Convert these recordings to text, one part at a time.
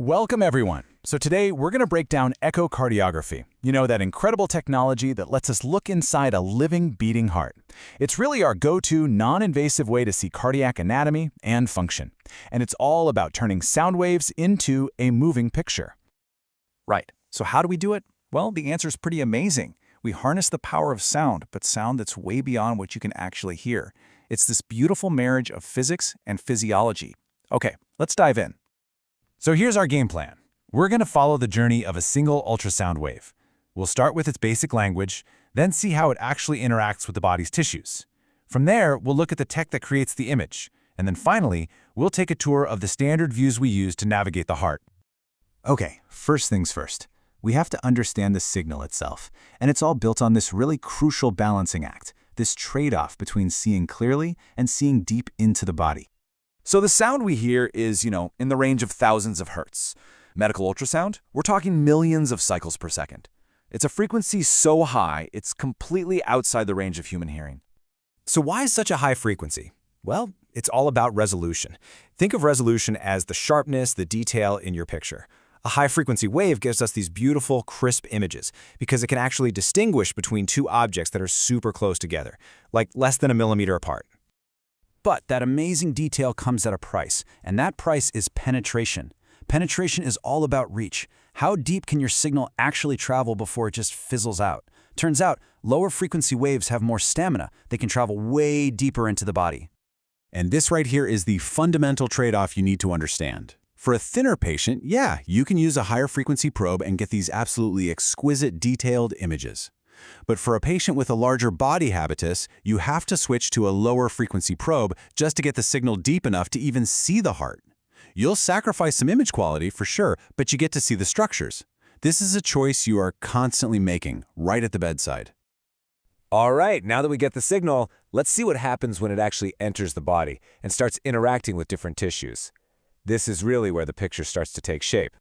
Welcome, everyone. So today we're going to break down echocardiography. You know, that incredible technology that lets us look inside a living, beating heart. It's really our go-to, non-invasive way to see cardiac anatomy and function. And it's all about turning sound waves into a moving picture. Right. So how do we do it? Well, the answer is pretty amazing. We harness the power of sound, but sound that's way beyond what you can actually hear. It's this beautiful marriage of physics and physiology. Okay, let's dive in. So here's our game plan. We're going to follow the journey of a single ultrasound wave. We'll start with its basic language, then see how it actually interacts with the body's tissues. From there, we'll look at the tech that creates the image. And then finally, we'll take a tour of the standard views we use to navigate the heart. Okay, first things first. We have to understand the signal itself. And it's all built on this really crucial balancing act, this trade-off between seeing clearly and seeing deep into the body. So the sound we hear is, in the range of thousands of hertz. Medical ultrasound, we're talking millions of cycles per second. It's a frequency so high, it's completely outside the range of human hearing. So why is such a high frequency? Well, it's all about resolution. Think of resolution as the sharpness, the detail in your picture. A high-frequency wave gives us these beautiful, crisp images because it can actually distinguish between two objects that are super close together, like less than a millimeter apart. But that amazing detail comes at a price, and that price is penetration. Penetration is all about reach. How deep can your signal actually travel before it just fizzles out? Turns out, lower frequency waves have more stamina. They can travel way deeper into the body. And this right here is the fundamental trade-off you need to understand. For a thinner patient, yeah, you can use a higher frequency probe and get these absolutely exquisite, detailed images. But for a patient with a larger body habitus, you have to switch to a lower frequency probe just to get the signal deep enough to even see the heart. You'll sacrifice some image quality for sure, but you get to see the structures. This is a choice you are constantly making right at the bedside. All right, now that we get the signal, let's see what happens when it actually enters the body and starts interacting with different tissues. This is really where the picture starts to take shape.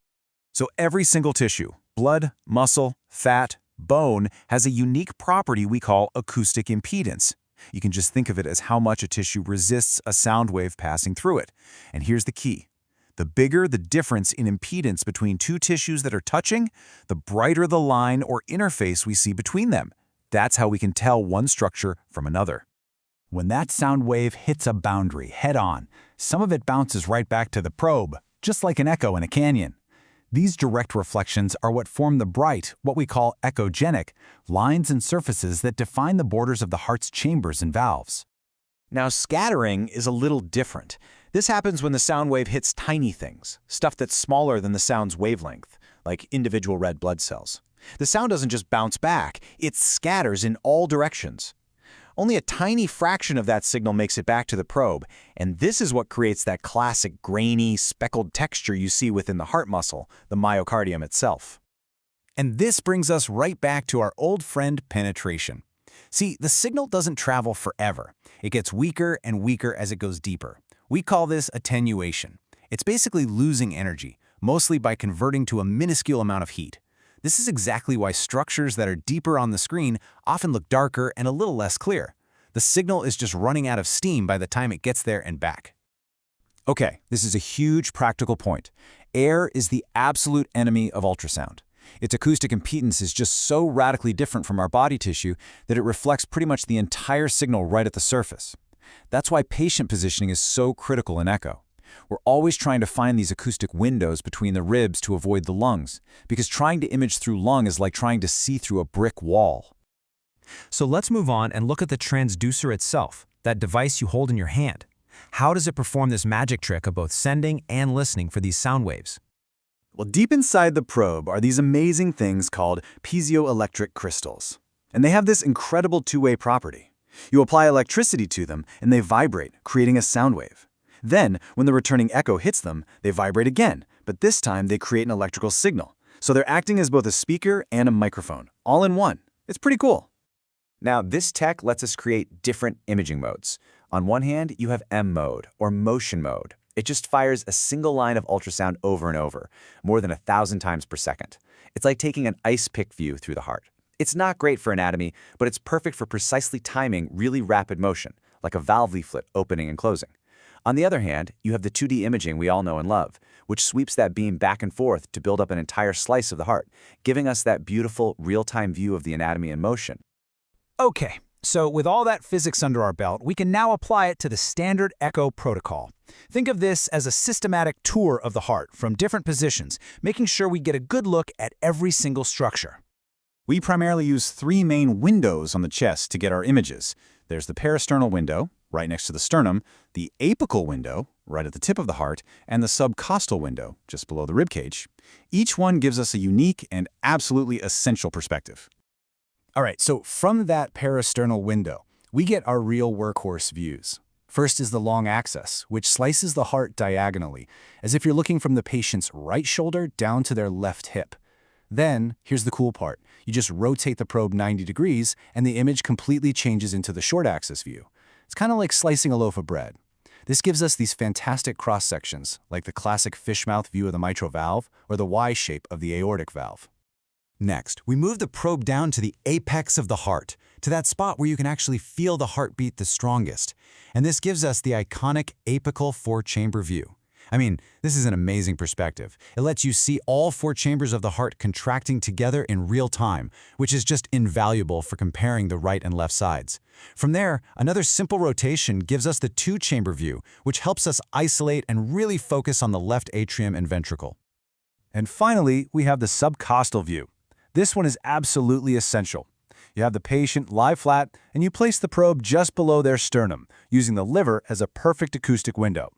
So every single tissue, blood, muscle, fat, bone, has a unique property we call acoustic impedance. You can just think of it as how much a tissue resists a sound wave passing through it. And here's the key. The bigger the difference in impedance between two tissues that are touching, the brighter the line or interface we see between them. That's how we can tell one structure from another. When that sound wave hits a boundary head-on, some of it bounces right back to the probe, just like an echo in a canyon. These direct reflections are what form the bright, what we call echogenic, lines and surfaces that define the borders of the heart's chambers and valves. Now, scattering is a little different. This happens when the sound wave hits tiny things, stuff that's smaller than the sound's wavelength, like individual red blood cells. The sound doesn't just bounce back, it scatters in all directions. Only a tiny fraction of that signal makes it back to the probe, and this is what creates that classic grainy, speckled texture you see within the heart muscle, the myocardium itself. And this brings us right back to our old friend penetration. See, the signal doesn't travel forever. It gets weaker and weaker as it goes deeper. We call this attenuation. It's basically losing energy, mostly by converting to a minuscule amount of heat. This is exactly why structures that are deeper on the screen often look darker and a little less clear. The signal is just running out of steam by the time it gets there and back. Okay, this is a huge practical point. Air is the absolute enemy of ultrasound. Its acoustic impedance is just so radically different from our body tissue that it reflects pretty much the entire signal right at the surface. That's why patient positioning is so critical in echo. We're always trying to find these acoustic windows between the ribs to avoid the lungs, because trying to image through lung is like trying to see through a brick wall. So let's move on and look at the transducer itself, that device you hold in your hand. How does it perform this magic trick of both sending and listening for these sound waves? Well, deep inside the probe are these amazing things called piezoelectric crystals. And they have this incredible two-way property. You apply electricity to them, and they vibrate, creating a sound wave. Then, when the returning echo hits them, they vibrate again, but this time they create an electrical signal. So they're acting as both a speaker and a microphone, all in one. It's pretty cool. Now, this tech lets us create different imaging modes. On one hand, you have M mode, or motion mode. It just fires a single line of ultrasound over and over, more than 1,000 times per second. It's like taking an ice pick view through the heart. It's not great for anatomy, but it's perfect for precisely timing really rapid motion, like a valve leaflet opening and closing. On the other hand, you have the 2D imaging we all know and love, which sweeps that beam back and forth to build up an entire slice of the heart, giving us that beautiful, real-time view of the anatomy in motion. Okay, so with all that physics under our belt, we can now apply it to the standard echo protocol. Think of this as a systematic tour of the heart from different positions, making sure we get a good look at every single structure. We primarily use 3 main windows on the chest to get our images. There's the parasternal window, right next to the sternum, the apical window, right at the tip of the heart, and the subcostal window, just below the ribcage. Each one gives us a unique and absolutely essential perspective. All right, so from that parasternal window, we get our real workhorse views. First is the long axis, which slices the heart diagonally, as if you're looking from the patient's right shoulder down to their left hip. Then, here's the cool part. You just rotate the probe 90 degrees, and the image completely changes into the short axis view. It's kind of like slicing a loaf of bread. This gives us these fantastic cross-sections, like the classic fishmouth view of the mitral valve or the Y shape of the aortic valve. Next, we move the probe down to the apex of the heart, to that spot where you can actually feel the heartbeat the strongest. And this gives us the iconic apical 4-chamber view. I mean, this is an amazing perspective. It lets you see all 4 chambers of the heart contracting together in real time, which is just invaluable for comparing the right and left sides. From there, another simple rotation gives us the 2-chamber view, which helps us isolate and really focus on the left atrium and ventricle. And finally, we have the subcostal view. This one is absolutely essential. You have the patient lie flat, and you place the probe just below their sternum, using the liver as a perfect acoustic window.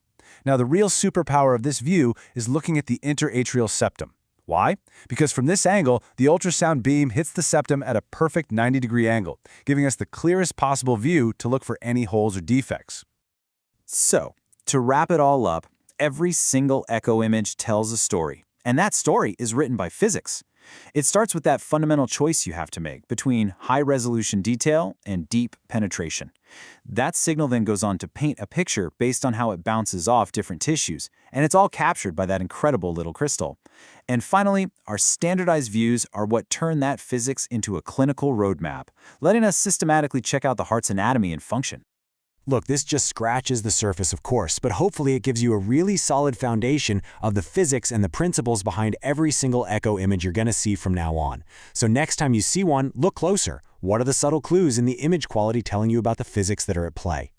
Now, the real superpower of this view is looking at the interatrial septum. Why? Because from this angle, the ultrasound beam hits the septum at a perfect 90-degree angle, giving us the clearest possible view to look for any holes or defects. So, to wrap it all up, every single echo image tells a story, and that story is written by physics. It starts with that fundamental choice you have to make between high-resolution detail and deep penetration. That signal then goes on to paint a picture based on how it bounces off different tissues, and it's all captured by that incredible little crystal. And finally, our standardized views are what turn that physics into a clinical roadmap, letting us systematically check out the heart's anatomy and function. Look, this just scratches the surface, of course, but hopefully it gives you a really solid foundation of the physics and the principles behind every single echo image you're going to see from now on. So next time you see one, look closer. What are the subtle clues in the image quality telling you about the physics that are at play?